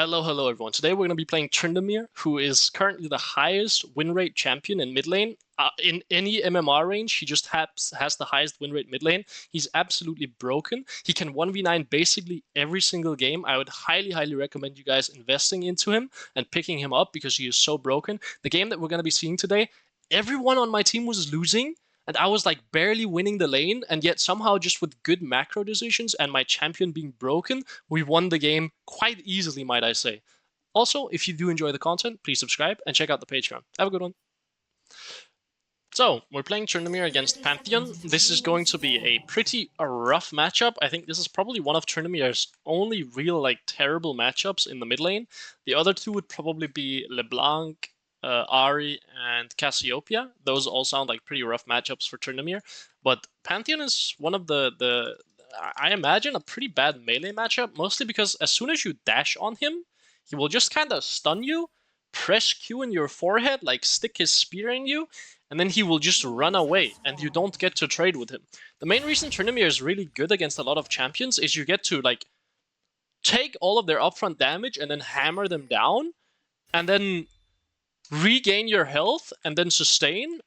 Hello everyone. Today we're going to be playing Tryndamere, who is currently the highest win rate champion in mid lane. In any MMR range, he just has the highest win rate mid lane. He's absolutely broken. He can 1v9 basically every single game. I would highly recommend you guys investing into him and picking him up because he is so broken. The game that we're going to be seeing today, everyone on my team was losing. And I was like barely winning the lane, and yet somehow just with good macro decisions and my champion being broken, we won the game quite easily, might I say. Also, if you do enjoy the content, please subscribe and check out the Patreon. Have a good one. So, we're playing Tryndamere against Pantheon. This is going to be a pretty rough matchup. I think this is probably one of Tryndamere's only real terrible matchups in the mid lane. The other two would probably be LeBlanc, Ahri, and Cassiopeia. Those all sound like pretty rough matchups for Tryndamere. But Pantheon is one of the I imagine, a pretty bad melee matchup, mostly because as soon as you dash on him, he will just kind of stun you, press Q in your forehead, stick his spear in you, and then he will just run away, and you don't get to trade with him. The main reason Tryndamere is really good against a lot of champions is you get to, take all of their upfront damage and then hammer them down, and then regain your health, and then sustain,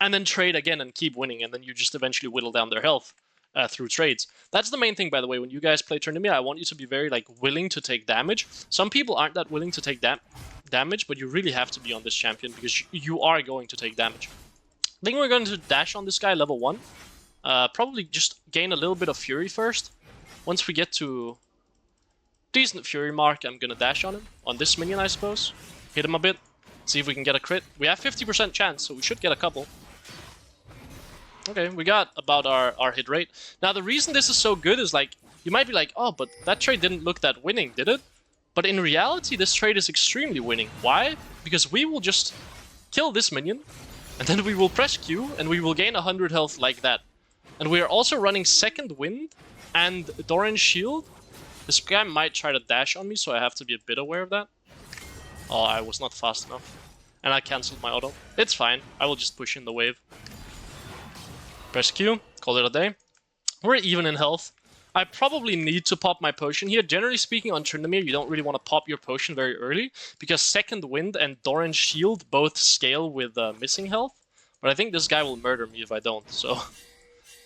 and then trade again and keep winning, and then you just eventually whittle down their health through trades. That's the main thing, by the way. When you guys play Tryndamere, I want you to be very willing to take damage. Some people aren't that willing to take damage, but you really have to be on this champion because you are going to take damage. I think we're going to dash on this guy level 1. Probably just gain a little bit of fury first. Once we get to decent fury mark, I'm gonna dash on him. On this minion, I suppose. Hit him a bit. See if we can get a crit. We have 50% chance, so we should get a couple. Okay, we got about our hit rate. Now, the reason this is so good is, you might be like, oh, but that trade didn't look that winning, did it? But in reality, this trade is extremely winning. Why? Because we will just kill this minion, and then we will press Q, and we will gain 100 health like that. And we are also running Second Wind and Doran's Shield. This guy might try to dash on me, so I have to be a bit aware of that. Oh, I was not fast enough. And I cancelled my auto. It's fine. I will just push in the wave. Press Q. Call it a day. We're even in health. I probably need to pop my potion here. Generally speaking, on Tryndamere, you don't really want to pop your potion very early, because Second Wind and Doran's Shield both scale with missing health. But I think this guy will murder me if I don't, so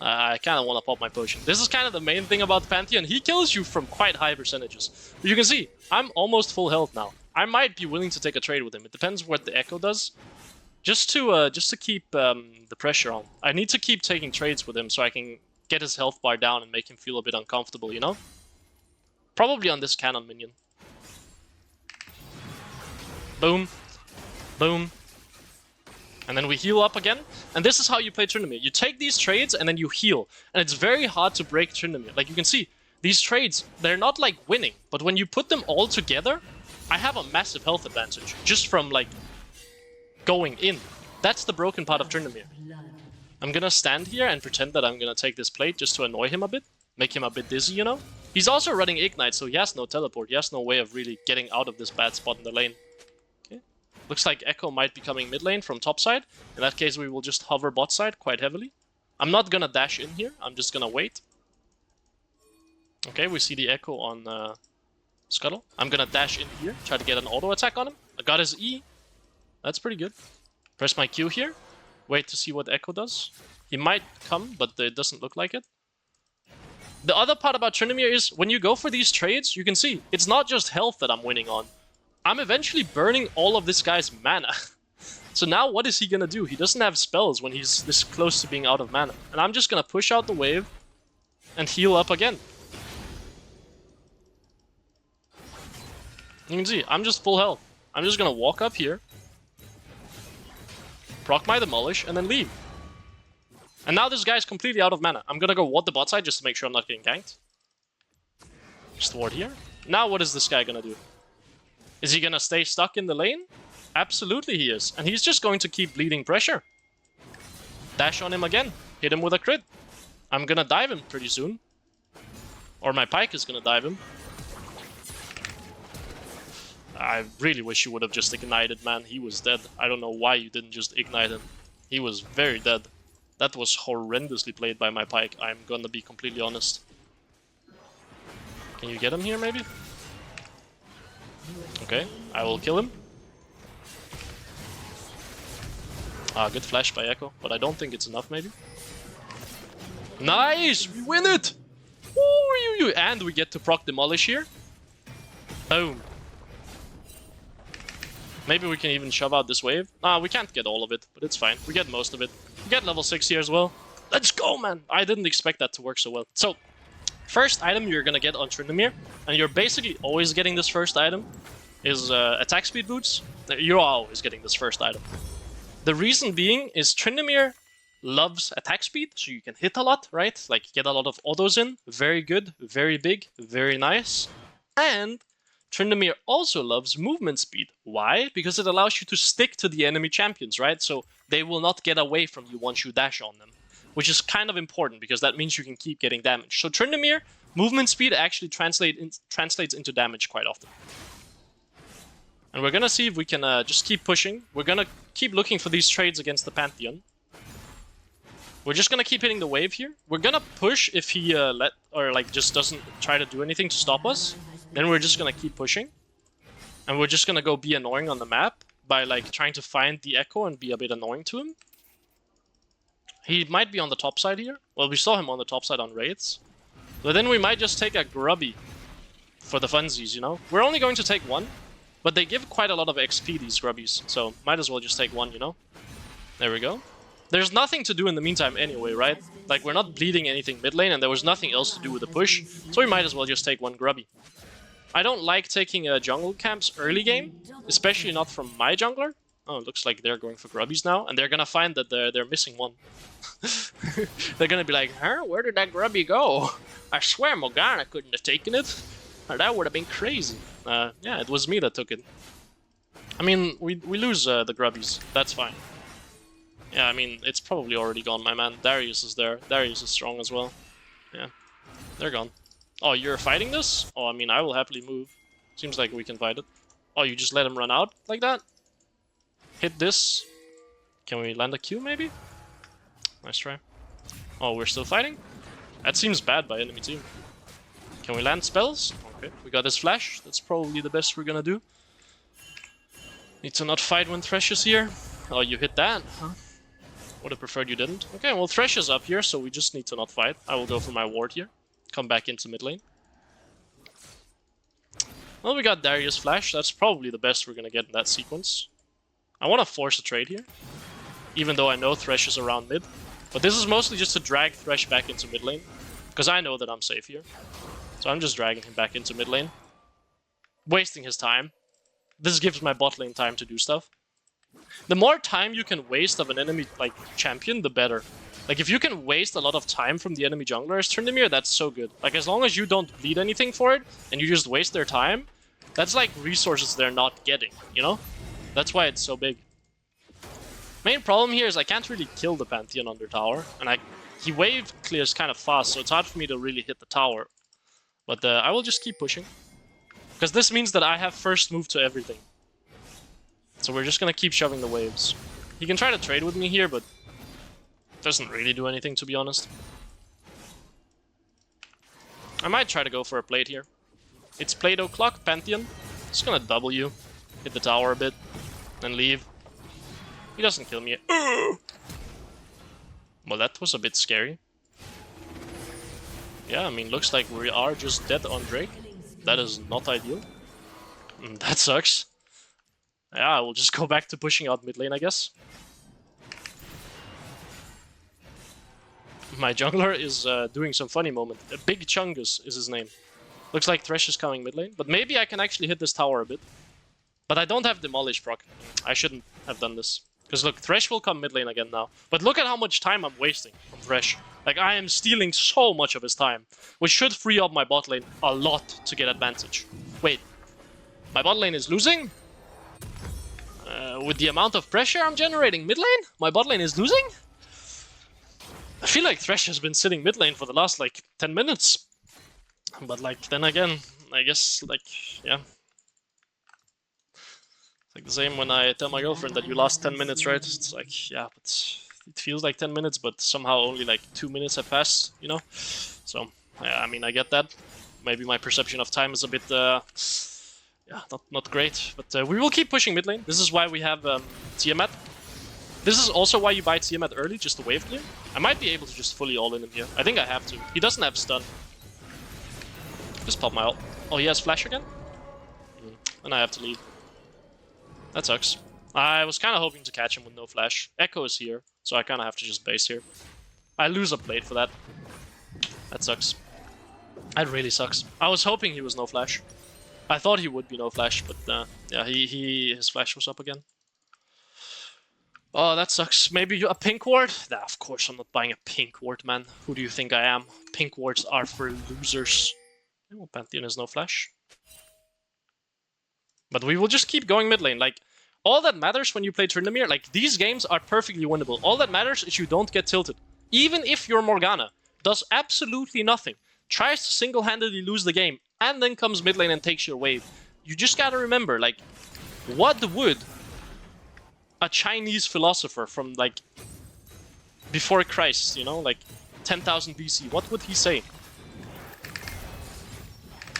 I kind of want to pop my potion. This is kind of the main thing about Pantheon. He kills you from quite high percentages. But you can see, I'm almost full health now. I might be willing to take a trade with him. It depends what the Echo does. Just to keep the pressure on. I need to keep taking trades with him so I can get his health bar down and make him feel a bit uncomfortable, you know? Probably on this cannon minion. Boom. Boom. And then we heal up again. And this is how you play Tryndamere. You take these trades and then you heal. And it's very hard to break Tryndamere. Like you can see, these trades, they're not winning. But when you put them all together, I have a massive health advantage. Just from going in. That's the broken part of Tryndamere. I'm gonna stand here and pretend that I'm gonna take this plate just to annoy him a bit. Make him a bit dizzy, you know? He's also running Ignite, so he has no teleport. He has no way of really getting out of this bad spot in the lane. Okay. Looks like Echo might be coming mid lane from top side. In that case, we will just hover bot side quite heavily. I'm not gonna dash in here. I'm just gonna wait. Okay, we see the Echo on Scuttle. I'm gonna dash in here, try to get an auto attack on him. I got his E. That's pretty good. Press my Q here. Wait to see what Echo does. He might come, but it doesn't look like it. The other part about Tryndamere is, when you go for these trades, you can see, it's not just health that I'm winning on. I'm eventually burning all of this guy's mana. So now what is he gonna do? He doesn't have spells when he's this close to being out of mana. And I'm just gonna push out the wave and heal up again. You can see, I'm just full health. I'm just gonna walk up here, proc my Demolish, and then leave. And now this guy's completely out of mana. I'm gonna go ward the bot side just to make sure I'm not getting ganked. Just ward here. Now what is this guy gonna do? Is he gonna stay stuck in the lane? Absolutely he is. And he's just going to keep bleeding pressure. Dash on him again. Hit him with a crit. I'm gonna dive him pretty soon. Or my pike is gonna dive him. I really wish you would have just ignited, man. He was dead. I don't know why you didn't just ignite him. He was very dead. That was horrendously played by my pike, I'm gonna be completely honest. Can you get him here, maybe? Okay, I will kill him. Good flash by Echo, but I don't think it's enough, maybe. Nice! We win it! Ooh, and we get to proc Demolish here. Boom. Maybe we can even shove out this wave. We can't get all of it, but it's fine. We get most of it. We get level 6 here as well. Let's go, man! I didn't expect that to work so well. So, first item you're gonna get on Tryndamere, and you're basically always getting this first item, is attack speed boots. You're always getting this first item. The reason being is Tryndamere loves attack speed, so you can hit a lot, right? Like, get a lot of autos in. Very good, very big, very nice. And Tryndamere also loves movement speed. Why? Because it allows you to stick to the enemy champions, right? So they will not get away from you once you dash on them. Which is kind of important, because that means you can keep getting damage. So Tryndamere, movement speed actually translates into damage quite often. And we're gonna see if we can just keep pushing. We're gonna keep looking for these trades against the Pantheon. We're just gonna keep hitting the wave here. We're gonna push if he just doesn't try to do anything to stop us. Then we're just gonna keep pushing. And we're just gonna go be annoying on the map by like trying to find the Echo and be a bit annoying to him. He might be on the top side here. Well, we saw him on the top side on raids. But then we might just take a grubby for the funsies, you know? We're only going to take one, but they give quite a lot of XP, these grubbies. So might as well just take one, you know? There we go. There's nothing to do in the meantime anyway, right? Like, we're not bleeding anything mid lane, and there was nothing else to do with the push. So we might as well just take one grubby. I don't like taking jungle camps early game, especially not from my jungler. Oh, it looks like they're going for grubbies now, and they're gonna find that they're missing one. They're gonna be like, huh? Where did that grubby go? I swear Morgana couldn't have taken it. That would have been crazy. Yeah, it was me that took it. I mean, we lose the grubbies. That's fine. Yeah, I mean, it's probably already gone, my man. Darius is there. Darius is strong as well. Yeah, they're gone. Oh, you're fighting this? Oh, I mean, I will happily move. Seems like we can fight it. Oh, you just let him run out like that? Hit this. Can we land a Q, maybe? Nice try. Oh, we're still fighting? That seems bad by enemy team. Can we land spells? Okay, we got his flash. That's probably the best we're gonna do. Need to not fight when Thresh is here. Oh, you hit that, huh? Would have preferred you didn't. Okay, well, Thresh is up here, so we just need to not fight. I will go for my ward here. Come back into mid lane. Well, we got Darius flash. That's probably the best we're gonna get in that sequence. I want to force a trade here, even though I know Thresh is around mid. But this is mostly just to drag Thresh back into mid lane, because I know that I'm safe here. So I'm just dragging him back into mid lane. Wasting his time. This gives my bot lane time to do stuff. The more time you can waste of an enemy like champion, the better. Like, if you can waste a lot of time from the enemy jungler as Tryndamere, that's so good. Like, as long as you don't bleed anything for it, and you just waste their time, that's like resources they're not getting, you know? That's why it's so big. Main problem here is I can't really kill the Pantheon under tower, and he wave clears kind of fast, so it's hard for me to really hit the tower. But I will just keep pushing, because this means that I have first move to everything. So we're just gonna keep shoving the waves. He can try to trade with me here, but doesn't really do anything, to be honest. I might try to go for a plate here. It's plate o'clock, Pantheon. Just gonna W, hit the tower a bit, then leave. He doesn't kill me. Well, that was a bit scary. Yeah, I mean, looks like we are just dead on Drake. That is not ideal. That sucks. Yeah, I will just go back to pushing out mid lane, I guess. My jungler is doing some funny moment. Big Chungus is his name. Looks like Thresh is coming mid lane, but maybe I can actually hit this tower a bit. But I don't have Demolish proc. I shouldn't have done this. Because look, Thresh will come mid lane again now. But look at how much time I'm wasting from Thresh. Like, I am stealing so much of his time, which should free up my bot lane a lot to get advantage. Wait, my bot lane is losing? With the amount of pressure I'm generating mid lane, my bot lane is losing? I feel like Thresh has been sitting mid lane for the last, like, 10 minutes. But, like, then again, I guess, like, yeah. It's like the same when I tell my girlfriend that you lost 10 minutes, right? It's like, yeah, but it feels like 10 minutes, but somehow only, like, 2 minutes have passed, you know? So, yeah, I mean, I get that. Maybe my perception of time is a bit, Yeah, not great, but we will keep pushing mid lane. This is why we have Tiamat. This is also why you buy Tiamat early, just to wave clear. I might be able to just fully all-in him here. I think I have to. He doesn't have stun. Just pop my ult. Oh, he has flash again? And I have to leave. That sucks. I was kind of hoping to catch him with no flash. Echo is here, so I kind of have to just base here. I lose a plate for that. That sucks. That really sucks. I was hoping he was no flash. I thought he would be no flash, but yeah, his flash was up again. Oh, that sucks. Maybe a pink ward? Nah, of course I'm not buying a pink ward, man. Who do you think I am? Pink wards are for losers. Oh, Pantheon has no flash. But we will just keep going mid lane. Like, all that matters when you play Tryndamere, like, these games are perfectly winnable. All that matters is you don't get tilted. Even if your Morgana does absolutely nothing, tries to single-handedly lose the game, and then comes mid lane and takes your wave, you just gotta remember, like, what would a Chinese philosopher from, like, before Christ, you know, like, 10,000 BC, what would he say?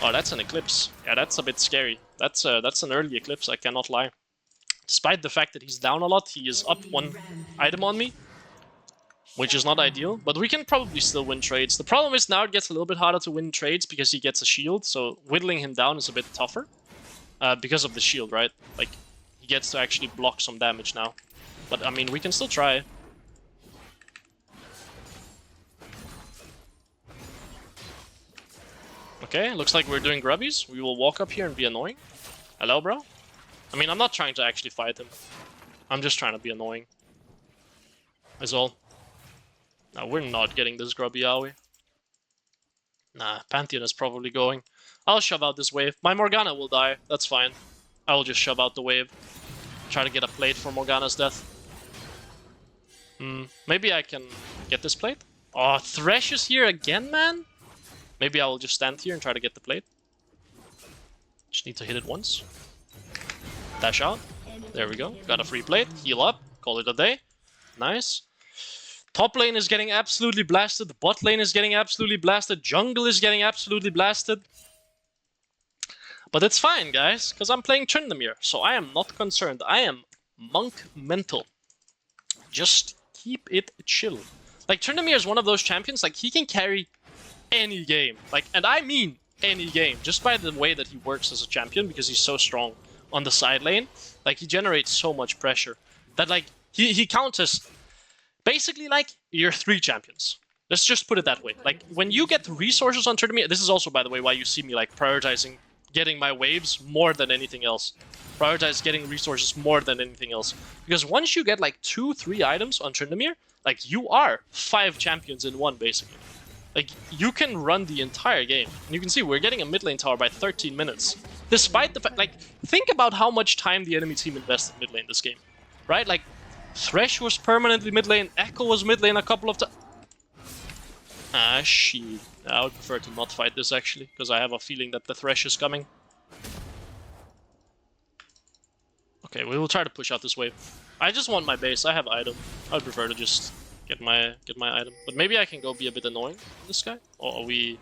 Oh, that's an Eclipse. Yeah, that's a bit scary. That's an early Eclipse, I cannot lie. Despite the fact that he's down a lot, he is up 1 item on me, which is not ideal, but we can probably still win trades. The problem is now it gets a little bit harder to win trades because he gets a shield, so whittling him down is a bit tougher. Because of the shield, right? Like, he gets to actually block some damage now. But, I mean, we can still try. Okay, looks like we're doing grubbies. We will walk up here and be annoying. Hello, bro? I mean, I'm not trying to actually fight him. I'm just trying to be annoying. That's all. No, we're not getting this grubby, are we? Nah, Pantheon is probably going. I'll shove out this wave. My Morgana will die. That's fine. I will just shove out the wave. Try to get a plate for Morgana's death. Maybe I can get this plate? Oh, Thresh is here again, man? Maybe I will just stand here and try to get the plate. Just need to hit it once. Dash out. There we go. Got a free plate. Heal up. Call it a day. Nice. Top lane is getting absolutely blasted. The bot lane is getting absolutely blasted. Jungle is getting absolutely blasted. But it's fine, guys, because I'm playing Tryndamere, so I am not concerned. I am monk mental. Just keep it chill. Like, Tryndamere is one of those champions, like, he can carry any game. Like, and I mean any game, just by the way that he works as a champion, because he's so strong on the side lane. Like, he generates so much pressure that, like, he counters basically, like, your 3 champions. Let's just put it that way. Like, when you get resources on Tryndamere, this is also, by the way, why you see me, like, prioritizing getting my waves more than anything else. Prioritize getting resources more than anything else. Because once you get, like, 2-3 items on Tryndamere, like, you are 5 champions in one, basically. Like, you can run the entire game. And you can see we're getting a mid lane tower by 13 minutes. Despite the fact, like, think about how much time the enemy team invested mid lane this game. Right? Like, Thresh was permanently mid lane, Echo was mid lane a couple of times. Ah, shit. I would prefer to not fight this, actually, because I have a feeling that the Thresh is coming. Okay, we will try to push out this wave. I just want my base. I have item. I would prefer to just get my item. But maybe I can go be a bit annoying on this guy. Or are we...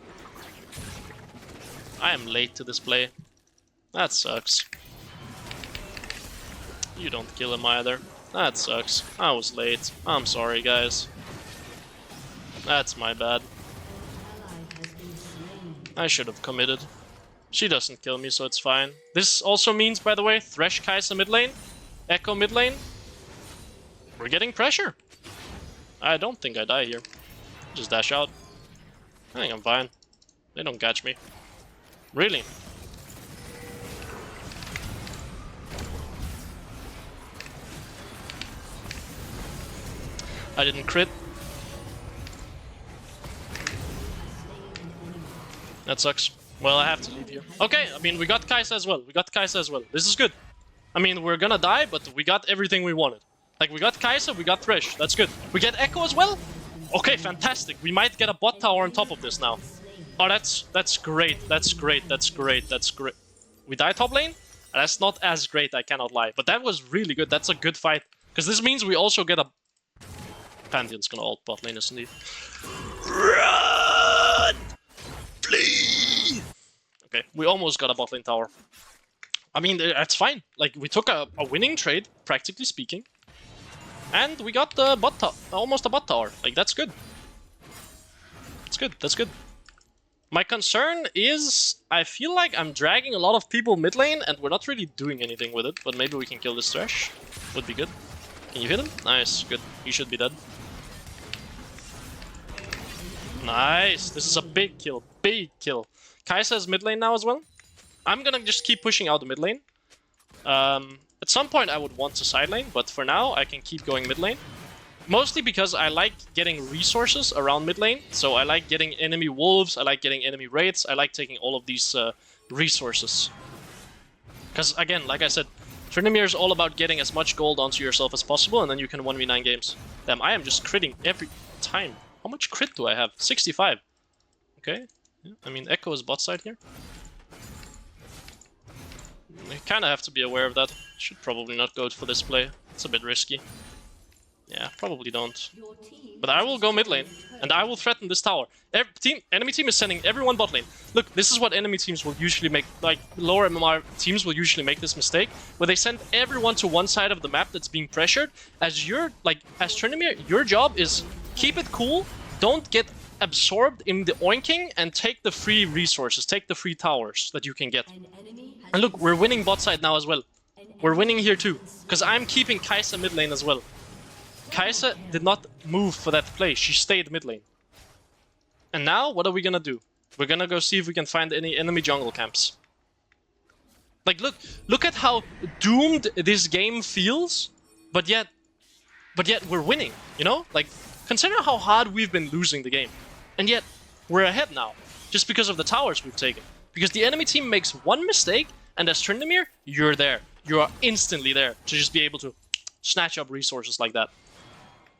I am late to this play. That sucks. You don't kill him either. That sucks. I was late. I'm sorry, guys. That's my bad. I should have committed. She doesn't kill me, so it's fine. This also means, by the way, Thresh Kai'Sa mid lane, Echo mid lane. We're getting pressure. I don't think I die here. Just dash out. I think I'm fine. They don't catch me. Really? I didn't crit. That sucks. Well, I have to leave here. Okay, I mean, we got Kai'Sa as well. This is good. I mean, we're gonna die, but we got everything we wanted. Like, we got Kai'Sa, we got Thresh. That's good. We get Echo as well? Okay, fantastic. We might get a bot tower on top of this now. Oh, that's great. That's great. We die top lane? That's not as great, I cannot lie. But that was really good. That's a good fight. Because this means we also get a... Pantheon's gonna ult bot lane, isn't he? Run! Flee! Okay, we almost got a bot lane tower. I mean, that's fine. Like, we took a winning trade, practically speaking. And we got the bot tower, almost a bot tower. Like, that's good. That's good, that's good. My concern is, I feel like I'm dragging a lot of people mid lane, and we're not really doing anything with it. But maybe we can kill this Thresh. Would be good. Can you hit him? Nice, good. He should be dead. Nice, this is a big kill, big kill. Kai'Sa is mid lane now as well. I'm gonna just keep pushing out the mid lane. At some point I would want to side lane, but for now I can keep going mid lane. Mostly because I like getting resources around mid lane. So I like getting enemy wolves, I like getting enemy wraiths, I like taking all of these resources. Because again, like I said, Tryndamere is all about getting as much gold onto yourself as possible, and then you can 1v9 games. Damn, I am just critting every time. How much crit do I have? 65. Okay. Yeah, I mean, Echo is bot side here. You kind of have to be aware of that. Should probably not go for this play. It's a bit risky. Yeah, probably don't. But I will go mid lane, and I will threaten this tower. Enemy team is sending everyone bot lane. Look, this is what enemy teams will usually make, like, lower MMR teams will usually make this mistake, where they send everyone to one side of the map that's being pressured. As Tryndamere, your job is keep it cool, don't get absorbed in the oinking, and take the free resources, take the free towers that you can get. And look, we're winning bot side now as well. We're winning here too, because I'm keeping Kai'Sa mid lane as well. Kai'Sa did not move for that play, she stayed mid lane. And now, what are we gonna do? We're gonna go see if we can find any enemy jungle camps. Like, look at how doomed this game feels, but yet we're winning, you know? Like, consider how hard we've been losing the game. And yet, we're ahead now, just because of the towers we've taken. Because the enemy team makes one mistake, and as Tryndamere, you're there. You are instantly there to just be able to snatch up resources like that.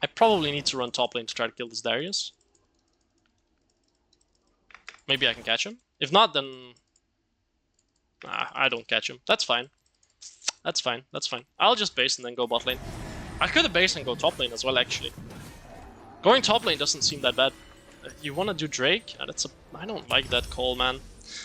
I probably need to run top lane to try to kill this Darius. Maybe I can catch him. If not, then... I don't catch him. That's fine. That's fine, that's fine. I'll just base and then go bot lane. I could have base and go top lane as well, actually. Going top lane doesn't seem that bad. You wanna do Drake? I don't like that call, man.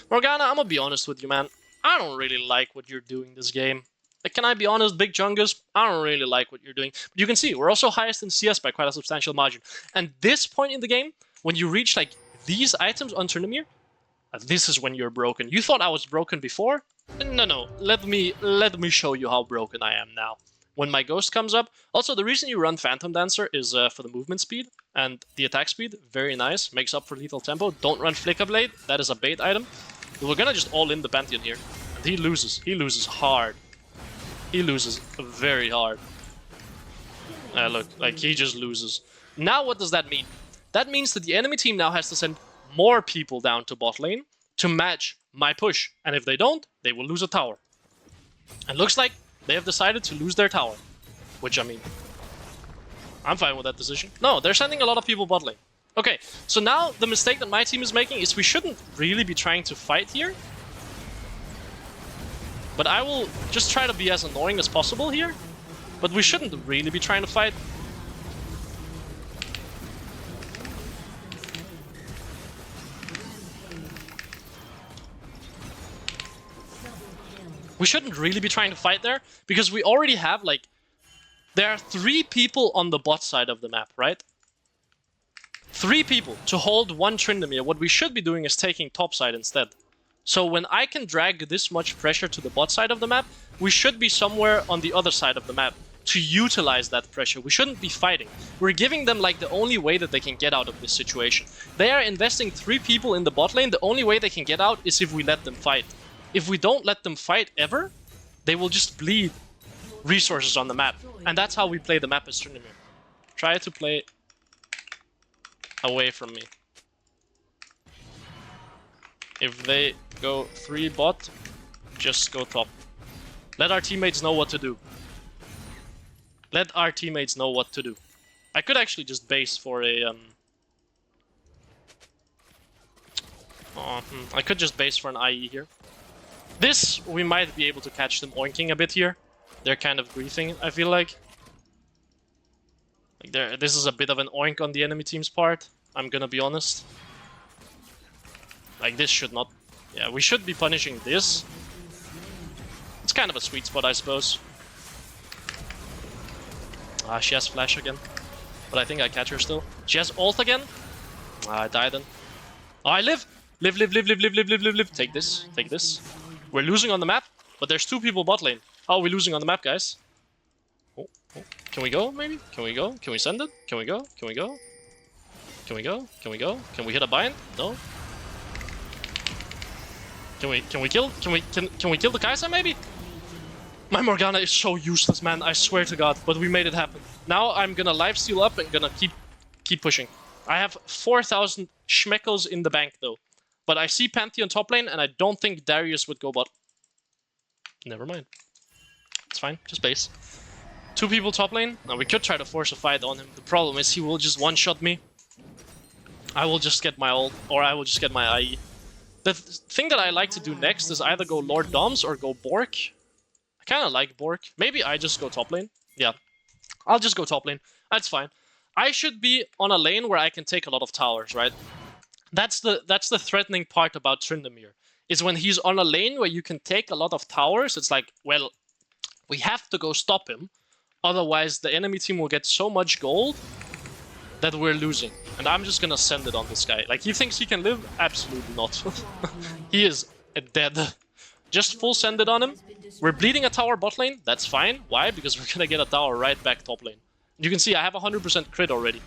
Morgana, I'm gonna be honest with you, man. I don't really like what you're doing this game. Like, can I be honest, Big Chungus? I don't really like what you're doing. But you can see, we're also highest in CS by quite a substantial margin. And this point in the game, when you reach, like, these items on Tryndamere, this is when you're broken. You thought I was broken before? No. Let me show you how broken I am now. When my Ghost comes up... Also, the reason you run Phantom Dancer is for the movement speed and the attack speed. Very nice. Makes up for lethal tempo. Don't run Flicker Blade. That is a bait item. We're gonna just all in the Pantheon here. And he loses. He loses hard. He loses very hard. Look, like, he just loses. Now what does that mean? That means that the enemy team now has to send more people down to bot lane to match my push. And if they don't, they will lose a tower. And looks like they have decided to lose their tower. Which, I mean, I'm fine with that decision. No, they're sending a lot of people bot lane. Okay, so now the mistake that my team is making is we shouldn't really be trying to fight here. But I will just try to be as annoying as possible here. But we shouldn't really be trying to fight. We shouldn't really be trying to fight there, because we already have, like... There are 3 people on the bot side of the map, right? 3 people to hold one Tryndamere. What we should be doing is taking top side instead. So when I can drag this much pressure to the bot side of the map, we should be somewhere on the other side of the map to utilize that pressure. We shouldn't be fighting. We're giving them, like, the only way that they can get out of this situation. They are investing 3 people in the bot lane. The only way they can get out is if we let them fight. If we don't let them fight ever, they will just bleed resources on the map. And that's how we play the map as Tryndamere. Try to play away from me. If they go 3 bot, just go top. Let our teammates know what to do. Let our teammates know what to do. I could actually just base for a... I could just base for an IE here. This, we might be able to catch them oinking a bit here. They're kind of griefing, I feel like. This is a bit of an oink on the enemy team's part, I'm gonna be honest. Like, this should not... Yeah, we should be punishing this. It's kind of a sweet spot, I suppose. Ah, she has flash again. But I think I catch her still. She has ult again. Ah, I die then. Oh, I live! Live, live, live, live, live, live, live, live, live. Take this, take this. We're losing on the map, but there's 2 people bot lane. How are we losing on the map, guys? Oh, oh. Can we go, maybe? Can we go? Can we send it? Can we go? Can we go? Can we go? Can we go? Can we hit a bind? No. Can we kill? Can we kill the Kai'Sa maybe? My Morgana is so useless, man. I swear to God. But we made it happen. Now I'm gonna lifesteal up and gonna keep pushing. I have 4,000 schmeckles in the bank though. But I see Pantheon top lane, and I don't think Darius would go bot. Never mind. It's fine. Just base. 2 people top lane. Now we could try to force a fight on him. The problem is he will just one-shot me. I will just get my ult, or I will just get my IE. The thing that I like to do next is either go Lord Doms or go Bork. I kind of like Bork. Maybe I just go top lane. Yeah, I'll just go top lane. That's fine. I should be on a lane where I can take a lot of towers, right? That's the threatening part about Tryndamere. Is when he's on a lane where you can take a lot of towers, it's like, well, we have to go stop him. Otherwise, the enemy team will get so much gold that we're losing. And I'm just gonna send it on this guy. Like, he thinks he can live? Absolutely not. He is dead. Just full send it on him. We're bleeding a tower bot lane. That's fine. Why? Because we're gonna get a tower right back top lane. You can see I have 100% crit already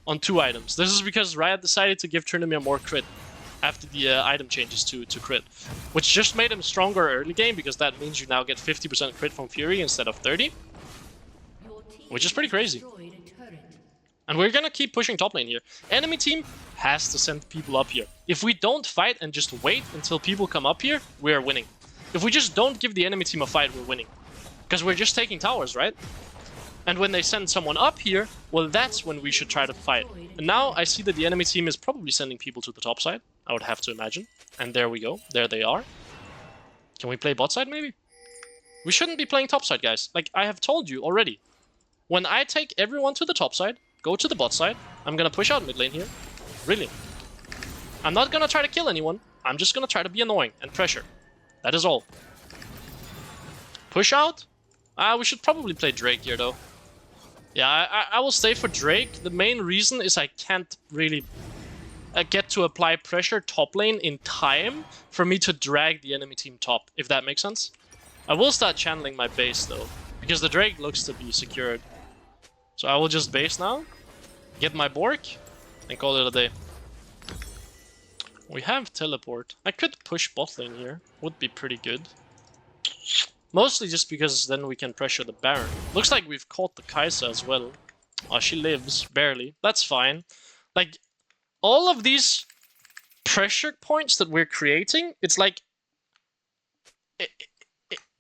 on 2 items. This is because Riot decided to give Tryndamere more crit after the item changes to crit, which just made him stronger early game, because that means you now get 50% crit from Fury instead of 30, which is pretty crazy. And we're gonna keep pushing top lane here. Enemy team has to send people up here. If we don't fight and just wait until people come up here, we're winning. If we just don't give the enemy team a fight, we're winning. Because we're just taking towers, right? And when they send someone up here, well, that's when we should try to fight. And now I see that the enemy team is probably sending people to the top side, I would have to imagine. And there we go. There they are. Can we play bot side, maybe? We shouldn't be playing top side, guys. Like, I have told you already. When I take everyone to the top side, go to the bot side, I'm gonna push out mid lane here. Really. I'm not gonna try to kill anyone. I'm just gonna try to be annoying and pressure. That is all. Push out? We should probably play Drake here, though. Yeah, I will stay for Drake. The main reason is I can't really get to apply pressure top lane in time for me to drag the enemy team top, if that makes sense. I will start channeling my base, though, because the Drake looks to be secured. So I will just base now, get my Bork, and call it a day. We have teleport. I could push bot lane here. Would be pretty good. Mostly just because then we can pressure the Baron. Looks like we've caught the Kai'Sa as well. Oh, she lives, barely. That's fine. Like, all of these pressure points that we're creating, it's like...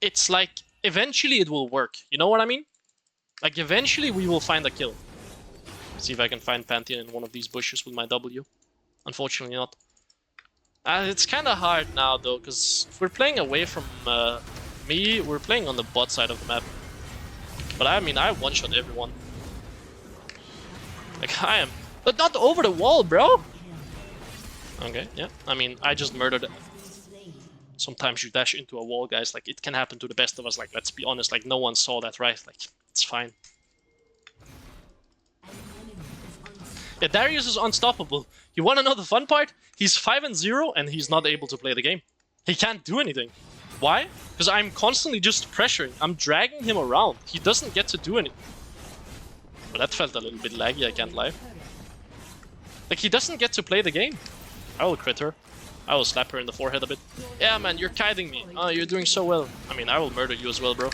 It's like, eventually it will work. You know what I mean? Like, eventually we will find a kill. Let's see if I can find Pantheon in one of these bushes with my W. Unfortunately not. It's kind of hard now, though, because if we're playing away from me, we're playing on the bot side of the map. But I mean, I one-shot everyone. Like, I am... But not over the wall, bro! Okay, yeah. I mean, I just murdered... Sometimes you dash into a wall, guys. Like, it can happen to the best of us. Like, let's be honest. Like, no one saw that, right? Like, it's fine. Yeah, Darius is unstoppable. You want to know the fun part? He's 5-0 and he's not able to play the game. He can't do anything. Why? Because I'm constantly just pressuring. I'm dragging him around. He doesn't get to do anything. But that felt a little bit laggy, I can't lie. Like, he doesn't get to play the game. I will crit her. I will slap her in the forehead a bit. Yeah, man, you're kiting me. Oh, you're doing so well. I mean, I will murder you as well, bro.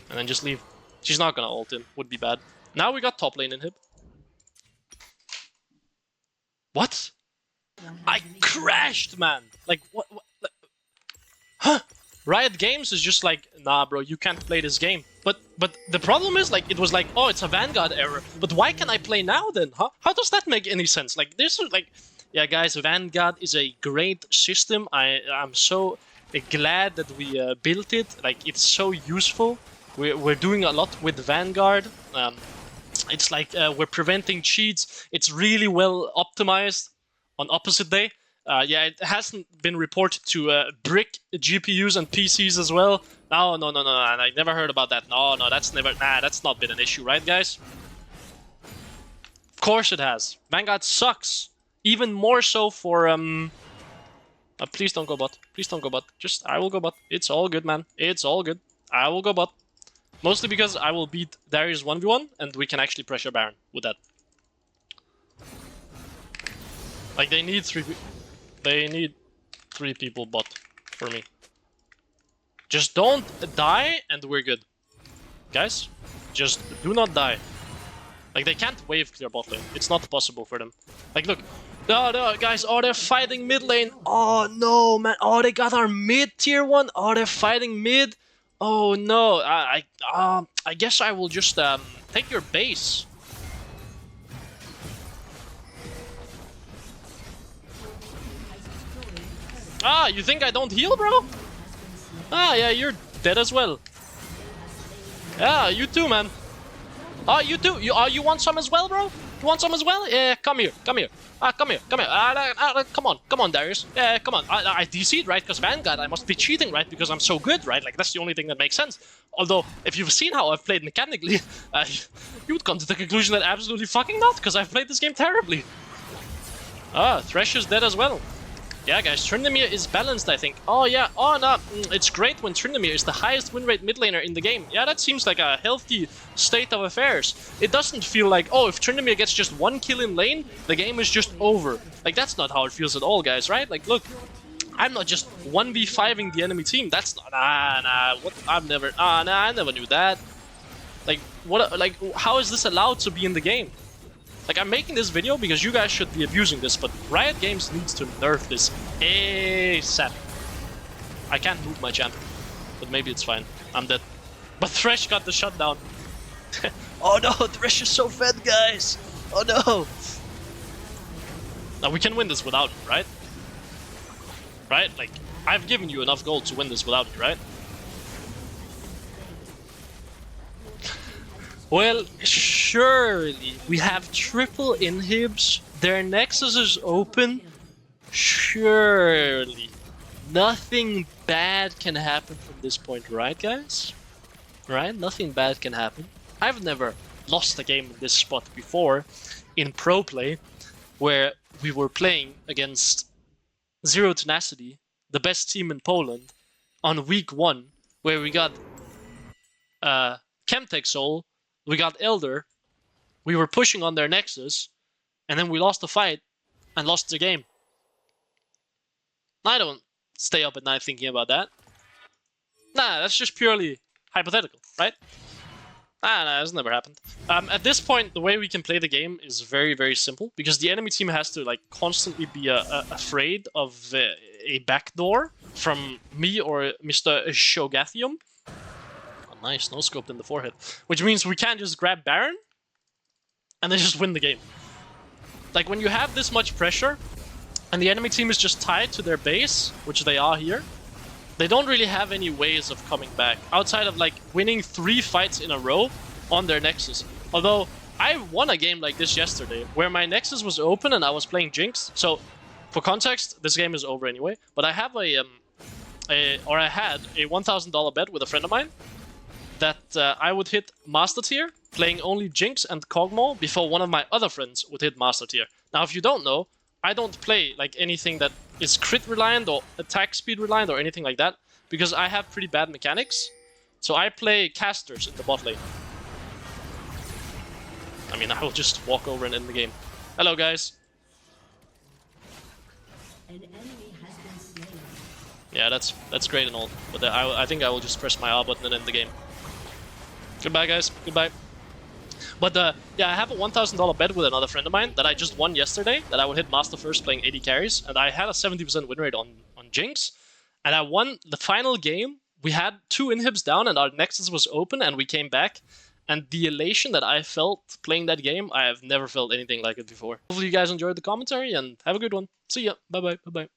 And then just leave. She's not gonna ult in. Would be bad. Now we got top lane inhib. What? I crashed, man! Like, what? Like, huh? Riot Games is just like, nah, bro, you can't play this game. But the problem is, like, it was like, oh, it's a Vanguard error. But why can I play now, then? Huh? How does that make any sense? Like, this is like... Yeah, guys, Vanguard is a great system. I'm so glad that we built it. Like, it's so useful. We're doing a lot with Vanguard. It's like we're preventing cheats. It's really well optimized on opposite day. Yeah, it hasn't been reported to brick GPUs and PCs as well. No, I never heard about that. No, that's not been an issue, right, guys? Of course it has. Vanguard sucks. Even more so for, please don't go bot. Please don't go bot. Just, I will go bot. It's all good, man. It's all good. I will go bot. Mostly because I will beat Darius 1v1, and we can actually pressure Baron with that. Like, they need three people bot for me. Just don't die, and we're good. Guys, just do not die. Like, they can't wave clear bot lane. It's not possible for them. Like, look. No, guys. Oh, they're fighting mid lane. Oh, no, man. Oh, they got our mid tier 1. Oh, they're fighting mid. Oh, no. I guess I will just take your base. Ah, you think I don't heal, bro? Ah, yeah, you're dead as well. Yeah, you too, man. Oh, you too. You want some as well, bro? You want some as well? Yeah, come here. Come here. Come here. Come on, Darius. Yeah, come on. I DC'd, right? Because Vanguard, I must be cheating, right? Because I'm so good, right? Like, that's the only thing that makes sense. Although, if you've seen how I've played mechanically, you would come to the conclusion that absolutely fucking not, because I've played this game terribly. Ah, Thresh is dead as well. Yeah, guys, Tryndamere is balanced, I think. Oh, yeah. Oh, no. It's great when Tryndamere is the highest win rate mid laner in the game. Yeah, that seems like a healthy state of affairs. It doesn't feel like, oh, if Tryndamere gets just one kill in lane, the game is just over. Like, that's not how it feels at all, guys, right? Like, look, I'm not just 1v5ing the enemy team. That's not... What? I never knew that. Like, what? Like, how is this allowed to be in the game? Like, I'm making this video because you guys should be abusing this, but Riot Games needs to nerf this ASAP. I can't move my champ, but maybe it's fine. I'm dead. But Thresh got the shutdown. Oh no, Thresh is so fed, guys! Oh no! Now we can win this without it, right? Right? Like, I've given you enough gold to win this without it, right? Well, surely we have triple inhibs, their nexus is open, surely nothing bad can happen from this point, right guys? Right? Nothing bad can happen. I've never lost a game in this spot before in pro play, where we were playing against Zero Tenacity, the best team in Poland, on week 1, where we got Chemtech Soul, we got Elder, we were pushing on their Nexus, and then we lost the fight and lost the game. I don't stay up at night thinking about that. Nah, that's just purely hypothetical, right? Nah, that's never happened. At this point, the way we can play the game is very, very simple, because the enemy team has to like constantly be afraid of a backdoor from me or Mr. Shogathium. Nice, no scoped in the forehead. Which means we can't just grab Baron and then just win the game. Like, when you have this much pressure and the enemy team is just tied to their base, which they are here, they don't really have any ways of coming back outside of like winning 3 fights in a row on their Nexus. Although I won a game like this yesterday where my Nexus was open and I was playing Jinx. So for context, this game is over anyway. But I have I had a $1,000 bet with a friend of mine that I would hit Master Tier, playing only Jinx and Kog'Maw, before one of my other friends would hit Master Tier. Now, if you don't know, I don't play like anything that is crit reliant or attack speed reliant or anything like that, because I have pretty bad mechanics. So I play casters in the bot lane. I mean, I will just walk over and end the game. Hello, guys. An enemy has been slain. Yeah, that's great and all, but I think I will just press my R button and end the game. Goodbye, guys. Goodbye. But yeah, I have a $1,000 bet with another friend of mine that I just won yesterday, that I would hit Master first playing 80 carries, and I had a 70% win rate on Jinx, and I won the final game. We had 2 inhibs down and our Nexus was open and we came back, and the elation that I felt playing that game, I have never felt anything like it before. Hopefully you guys enjoyed the commentary and have a good one. See ya. Bye-bye. Bye-bye.